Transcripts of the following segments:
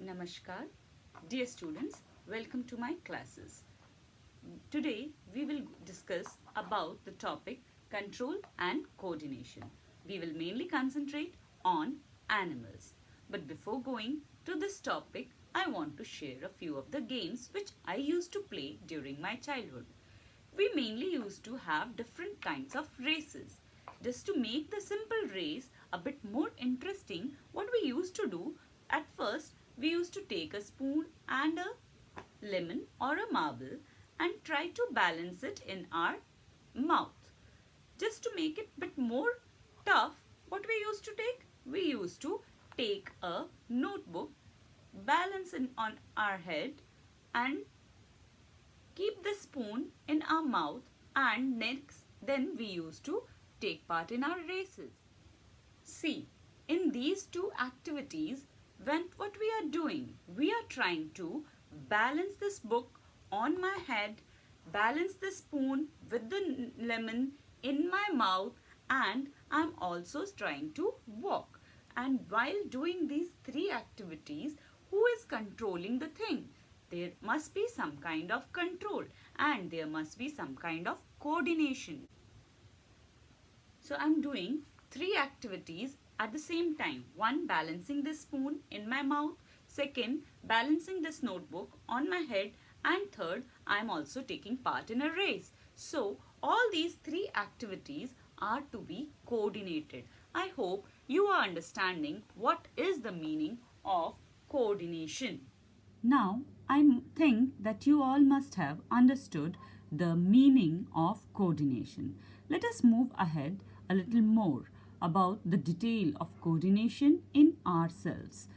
Namaskar, dear students, welcome to my classes. Today we will discuss about the topic control and coordination. We will mainly concentrate on animals. But before going to this topic, I want to share a few of the games which I used to play during my childhood. We mainly used to have different kinds of races. Just to make the simple race a bit more interesting, what we used to do at first, we used to take a spoon and a lemon or a marble and try to balance it in our mouth. Just to make it a bit more tough, what we used to take? We used to take a notebook, balance it on our head and keep the spoon in our mouth, and next then we used to take part in our races. See, in these two activities, when what we are doing, we are trying to balance this book on my head, balance the spoon with the lemon in my mouth, and I'm also trying to walk. And while doing these three activities, who is controlling the thing? There must be some kind of control and there must be some kind of coordination. So I'm doing three activities at the same time. One, balancing this spoon in my mouth. Second, balancing this notebook on my head. And third, I'm also taking part in a race. So all these three activities are to be coordinated. I hope you are understanding what is the meaning of coordination. Now, I think that you all must have understood the meaning of coordination. Let us move ahead a little more about the detail of coordination in ourselves.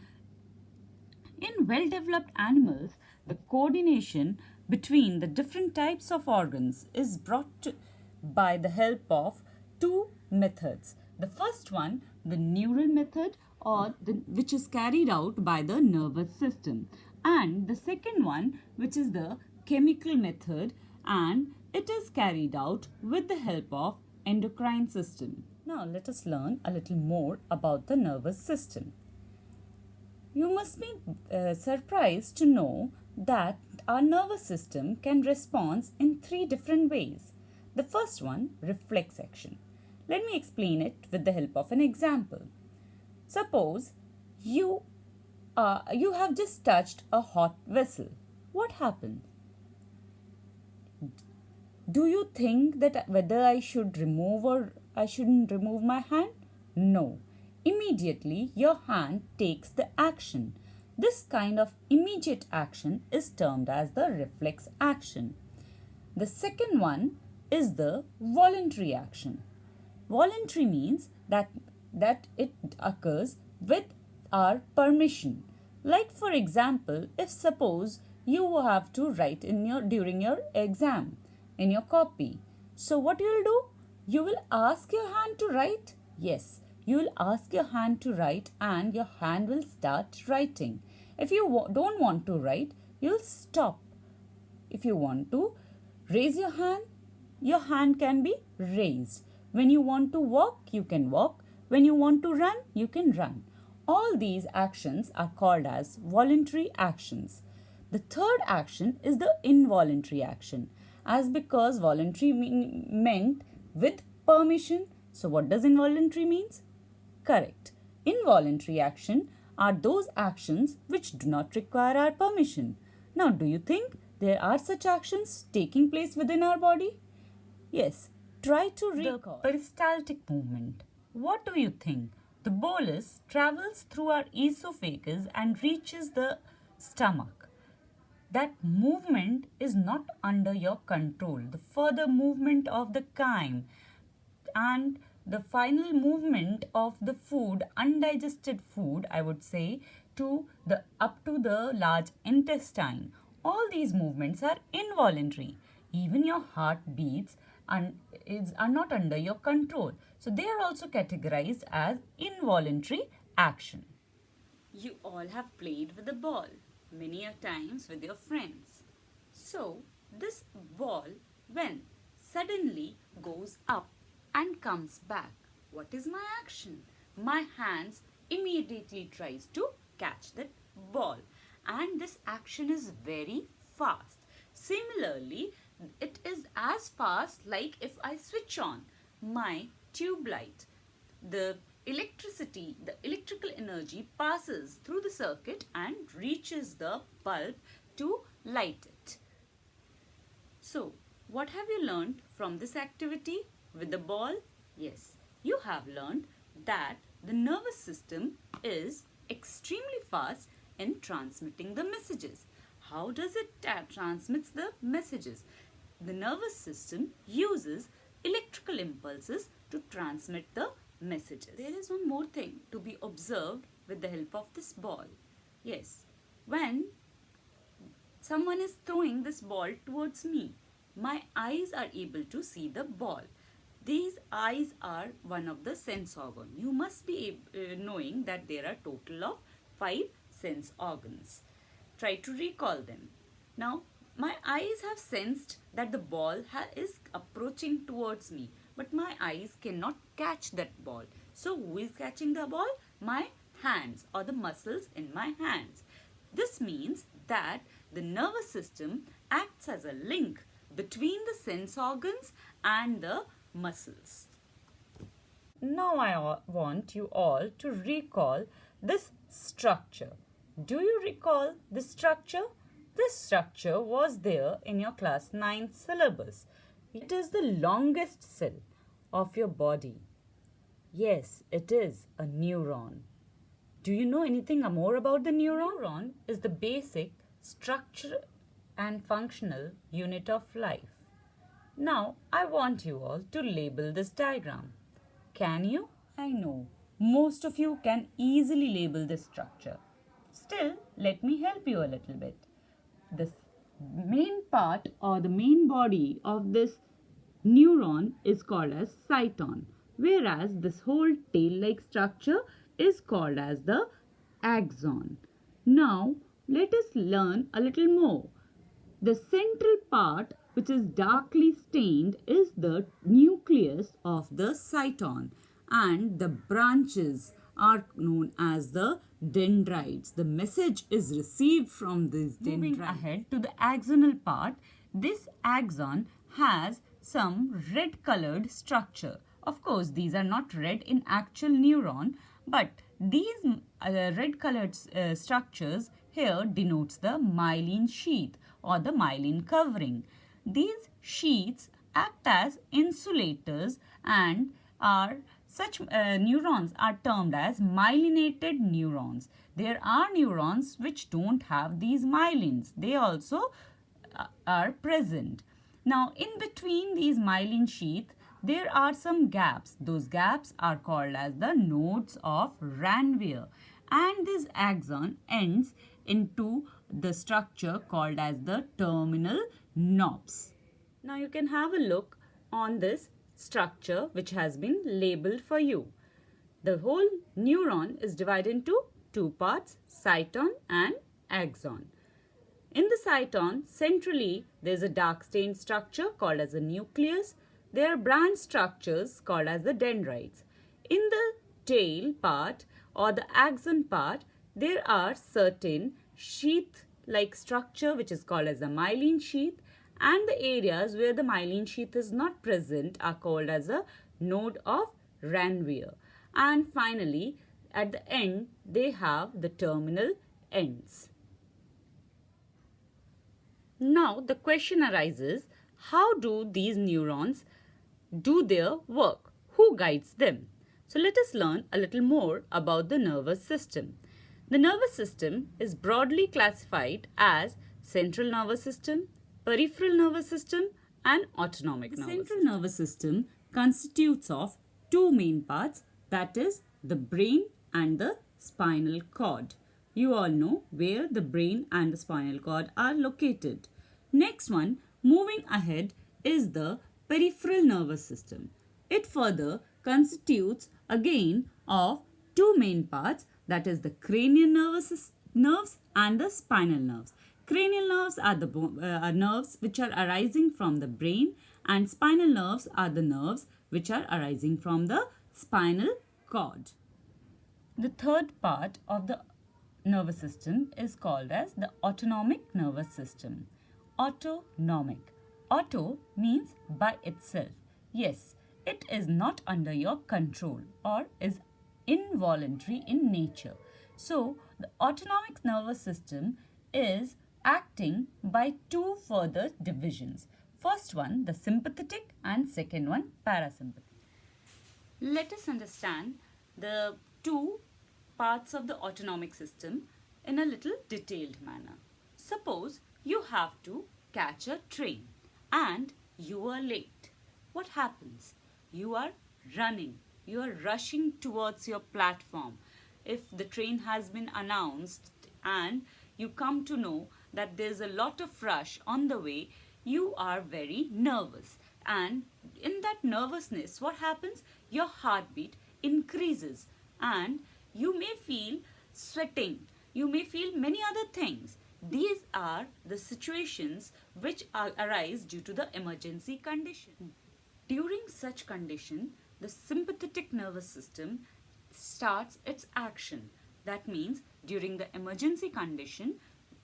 In well developed animals, the coordination between the different types of organs is by the help of two methods. The first one, the neural method, which is carried out by the nervous system, and the second one, which is the chemical method, and it is carried out with the help of endocrine system. Now let us learn a little more about the nervous system. You must be surprised to know that our nervous system can respond in three different ways. The first one, reflex action. Let me explain it with the help of an example. Suppose you have just touched a hot vessel. What happens? Do you think that whether I should remove or I shouldn't remove my hand? No. Immediately your hand takes the action. This kind of immediate action is termed as the reflex action. The second one is the voluntary action. Voluntary means that it occurs with our permission. Like for example, if suppose you have to write during your exam in your copy. So what you will do? You will ask your hand to write? Yes, you will ask your hand to write and your hand will start writing. If you don't want to write, you'll stop. If you want to raise your hand can be raised. When you want to walk, you can walk. When you want to run, you can run. All these actions are called as voluntary actions. The third action is the involuntary action, as because voluntary meant with permission. So what does involuntary means? Correct. Involuntary action are those actions which do not require our permission. Now, do you think there are such actions taking place within our body? Yes. Try to recall. The peristaltic movement. What do you think? The bolus travels through our esophagus and reaches the stomach. That movement is not under your control. The further movement of the chyme and the final movement of the food, undigested food, I would say, up to the large intestine. All these movements are involuntary. Even your heartbeats are not under your control. So they are also categorized as involuntary action. You all have played with a ball many a times with your friends. So this ball, when suddenly goes up and comes back, what is my action? My hands immediately tries to catch that ball, and this action is very fast. Similarly, it is as fast like if I switch on my tube light. The electrical energy passes through the circuit and reaches the bulb to light it. So, what have you learned from this activity with the ball? Yes, you have learned that the nervous system is extremely fast in transmitting the messages. How does it transmits the messages? The nervous system uses electrical impulses to transmit the messages. There is one more thing to be observed with the help of this ball. Yes, when someone is throwing this ball towards me, my eyes are able to see the ball. These eyes are one of the sense organ. You must be knowing that there are total of 5 sense organs. Try to recall them. Now, my eyes have sensed that the ball is approaching towards me, but my eyes cannot catch that ball. So, who is catching the ball? My hands or the muscles in my hands. This means that the nervous system acts as a link between the sense organs and the muscles. Now I want you all to recall this structure. Do you recall this structure? This structure was there in your class 9 syllabus. It is the longest cell of your body. Yes, it is a neuron. Do you know anything more about the neuron? Neuron is the basic structure and functional unit of life. Now, I want you all to label this diagram. Can you? I know most of you can easily label this structure. Still, let me help you a little bit. The main part or the main body of this neuron is called as cyton, whereas this whole tail-like structure is called as the axon. Now, let us learn a little more. The central part, which is darkly stained, is the nucleus of the cyton, and the branches are known as the dendrites. The message is received from these dendrites. Moving ahead to the axonal part, this axon has some red colored structure. Of course, these are not red in actual neuron, but these red colored structures here denotes the myelin sheath or the myelin covering. These sheaths act as insulators and such neurons are termed as myelinated neurons. There are neurons which don't have these myelins. They also are present. Now, in between these myelin sheath, there are some gaps. Those gaps are called as the nodes of Ranvier. And this axon ends into the structure called as the terminal knobs. Now you can have a look on this structure which has been labeled for you. The whole neuron is divided into two parts, cyton and axon. In the cyton, centrally there is a dark stained structure called as the nucleus. There are branch structures called as the dendrites. In the tail part or the axon part, there are certain sheath-like structure which is called as the myelin sheath, and the areas where the myelin sheath is not present are called as a node of Ranvier. And finally, at the end, they have the terminal ends. Now, the question arises, how do these neurons do their work? Who guides them? So, let us learn a little more about the nervous system. The nervous system is broadly classified as central nervous system, peripheral nervous system and autonomic nervous system. The central nervous system constitutes of two main parts, that is the brain and the spinal cord. You all know where the brain and the spinal cord are located. Next one, moving ahead, is the peripheral nervous system. It further constitutes again of two main parts, that is the cranial nerves and the spinal nerves. Cranial nerves are the nerves which are arising from the brain, and spinal nerves are the nerves which are arising from the spinal cord. The third part of the nervous system is called as the autonomic nervous system. Autonomic. Auto means by itself. Yes, it is not under your control or is involuntary in nature. So, the autonomic nervous system is acting by two further divisions. First one, the sympathetic, and second one, parasympathetic. Let us understand the two parts of the autonomic system in a little detailed manner. Suppose you have to catch a train and you are late. What happens? You are running, you are rushing towards your platform. If the train has been announced and you come to know that there's a lot of rush on the way, you are very nervous. And in that nervousness, what happens? Your heartbeat increases and you may feel sweating. You may feel many other things. These are the situations which arise due to the emergency condition. During such condition, the sympathetic nervous system starts its action. That means during the emergency condition,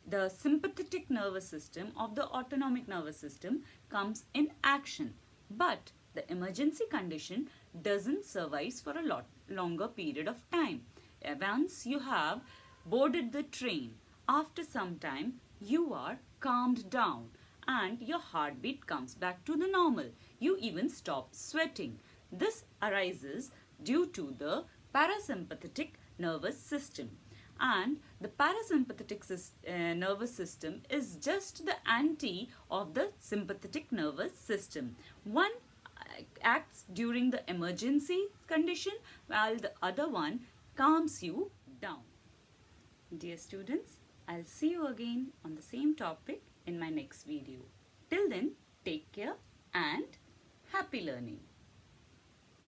the sympathetic nervous system of the autonomic nervous system comes in action. But the emergency condition doesn't survive for a lot longer period of time. Once you have boarded the train, after some time you are calmed down and your heartbeat comes back to the normal. You even stop sweating. This arises due to the parasympathetic nervous system. And the parasympathetic nervous system is just the anti of the sympathetic nervous system. One acts during the emergency condition while the other one calms you down. Dear students, I'll see you again on the same topic in my next video. Till then, take care and happy learning.